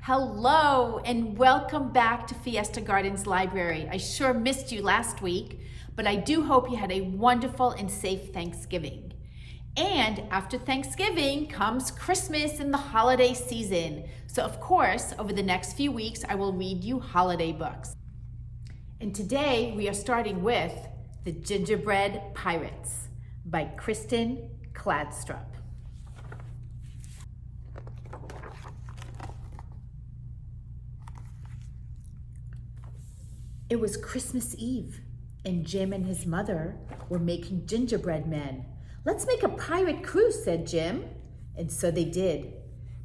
Hello and welcome back to Fiesta Gardens Library. I sure missed you last week, but I do hope you had a wonderful and safe Thanksgiving. And after Thanksgiving comes Christmas and the holiday season. So of course, over the next few weeks, I will read you holiday books. And today we are starting with The Gingerbread Pirates by Kristin Kladstrup. It was Christmas Eve, and Jim and his mother were making gingerbread men. "Let's make a pirate crew," said Jim. And so they did.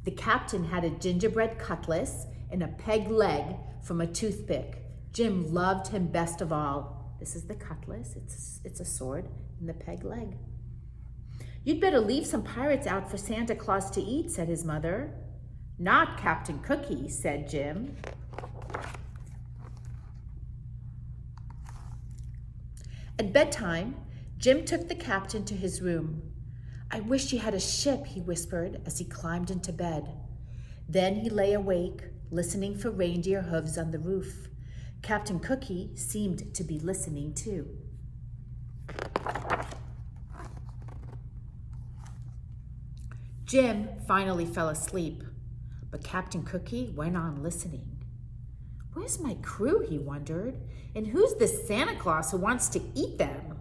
The captain had a gingerbread cutlass and a peg leg from a toothpick. Jim loved him best of all. This is the cutlass, it's a sword, and the peg leg. "You'd better leave some pirates out for Santa Claus to eat," said his mother. "Not Captain Cookie," said Jim. At bedtime, Jim took the captain to his room. "I wish you had a ship," he whispered as he climbed into bed. Then he lay awake, listening for reindeer hooves on the roof. Captain Cookie seemed to be listening too. Jim finally fell asleep, but Captain Cookie went on listening. "Where's my crew?" he wondered. "And who's this Santa Claus who wants to eat them?"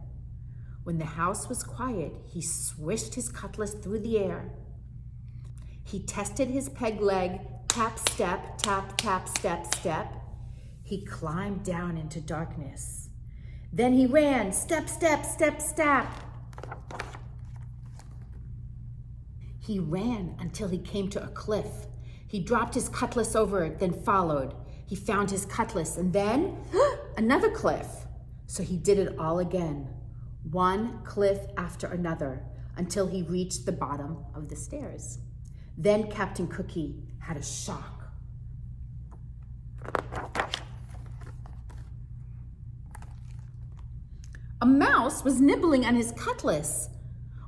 When the house was quiet, he swished his cutlass through the air. He tested his peg leg, tap, step, tap, tap, step, step. He climbed down into darkness. Then he ran, step, step, step, step. He ran until he came to a cliff. He dropped his cutlass over it, then followed. He found his cutlass and then another cliff. So he did it all again, one cliff after another, until he reached the bottom of the stairs. Then Captain Cookie had a shock. A mouse was nibbling on his cutlass.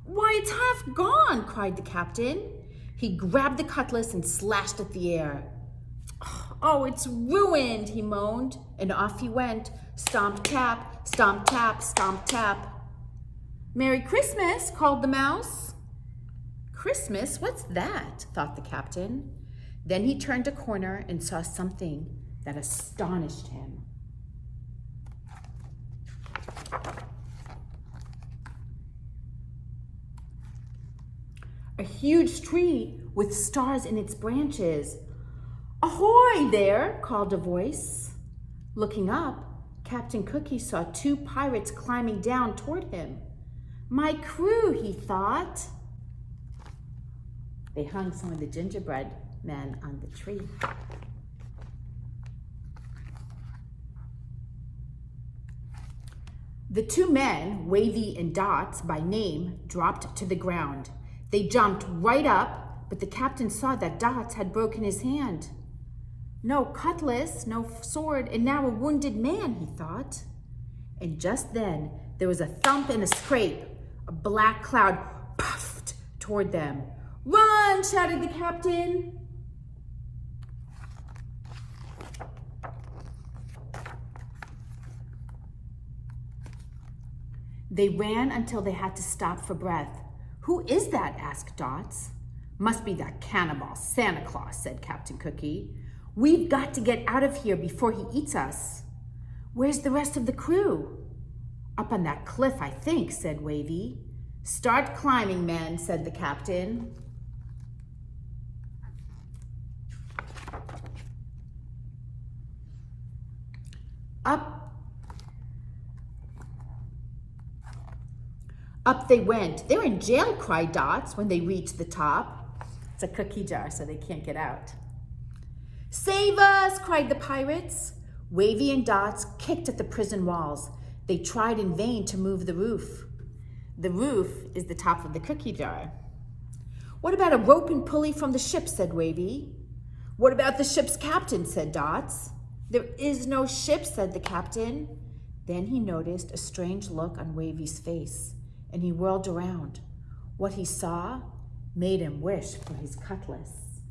"Why, it's half gone," cried the captain. He grabbed the cutlass and slashed at the air. "Oh, it's ruined," he moaned, and off he went. Stomp, tap, stomp, tap, stomp, tap. "Merry Christmas," called the mouse. "Christmas? What's that?" thought the captain. Then he turned a corner and saw something that astonished him. A huge tree with stars in its branches. "Ahoy there," called a voice. Looking up, Captain Cookie saw two pirates climbing down toward him. "My crew," he thought. They hung some of the gingerbread men on the tree. The two men, Wavy and Dots by name, dropped to the ground. They jumped right up, but the captain saw that Dots had broken his hand. No cutlass, no sword, and now a wounded man, he thought. And just then, there was a thump and a scrape. A black cloud puffed toward them. "Run!" shouted the captain. They ran until they had to stop for breath. "Who is that?" asked Dots. "Must be that cannibal, Santa Claus," said Captain Cookie. "We've got to get out of here before he eats us." "Where's the rest of the crew?" "Up on that cliff, I think," said Wavy. "Start climbing, men," said the captain. Up they went. "They're in jail," cried Dots when they reached the top. It's a cookie jar, so they can't get out. "Save us!" cried the pirates. Wavy and Dots kicked at the prison walls. They tried in vain to move the roof. The roof is the top of the cookie jar. "What about a rope and pulley from the ship?" said Wavy. "What about the ship's captain?" said Dots. "There is no ship," said the captain. Then he noticed a strange look on Wavy's face, and he whirled around. What he saw made him wish for his cutlass.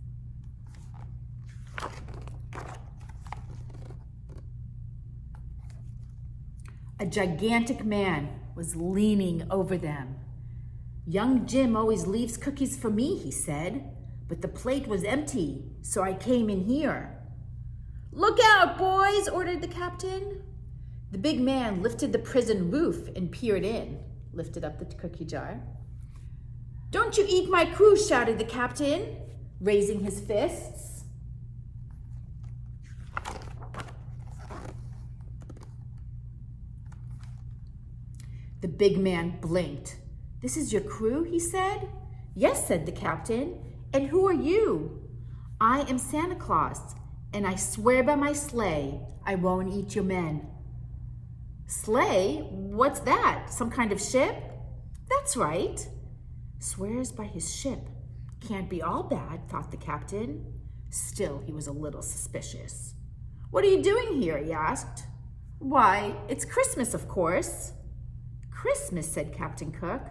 A gigantic man was leaning over them. "Young Jim always leaves cookies for me," he said, "but the plate was empty, so I came in here." "Look out, boys," ordered the captain. The big man lifted the prison roof and peered in, lifted up the cookie jar. "Don't you eat my crew," shouted the captain, raising his fists. The big man blinked. "This is your crew?" he said. "Yes," said the captain. "And who are you?" "I am Santa Claus, and I swear by my sleigh I won't eat your men." "Sleigh? What's that? Some kind of ship?" "That's right." Swears by his ship. Can't be all bad, thought the captain. Still, he was a little suspicious. "What are you doing here?" he asked. "Why, it's Christmas, of course." "Christmas," said Captain Cook.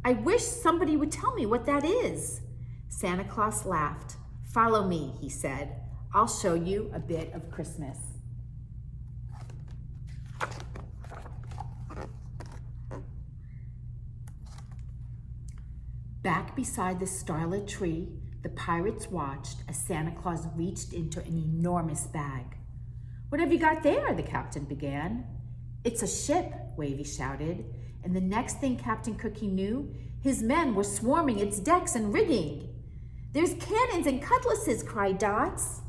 "I wish somebody would tell me what that is." Santa Claus laughed. "Follow me," he said. "I'll show you a bit of Christmas." Back beside the starlit tree, the pirates watched as Santa Claus reached into an enormous bag. "What have you got there?" the captain began. "It's a ship," Wavy shouted, and the next thing Captain Cookie knew, his men were swarming its decks and rigging. "There's cannons and cutlasses," cried Dots.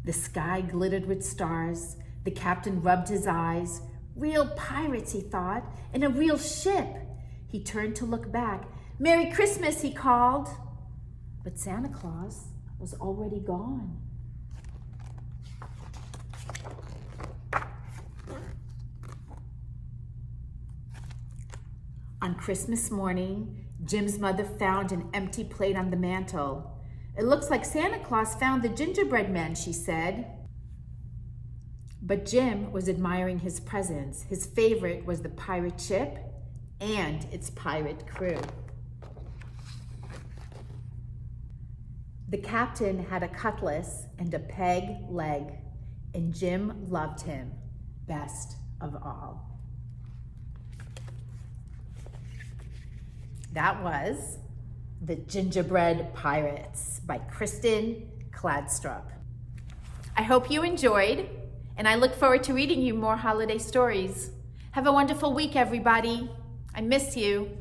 The sky glittered with stars. The captain rubbed his eyes. Real pirates, he thought, and a real ship. He turned to look back. "Merry Christmas," he called. But Santa Claus was already gone. On Christmas morning, Jim's mother found an empty plate on the mantel. "It looks like Santa Claus found the gingerbread men," she said. But Jim was admiring his presents. His favorite was the pirate ship and its pirate crew. The captain had a cutlass and a peg leg, and Jim loved him best of all. That was The Gingerbread Pirates by Kristin Kladstrup. I hope you enjoyed, and I look forward to reading you more holiday stories. Have a wonderful week, everybody. I miss you.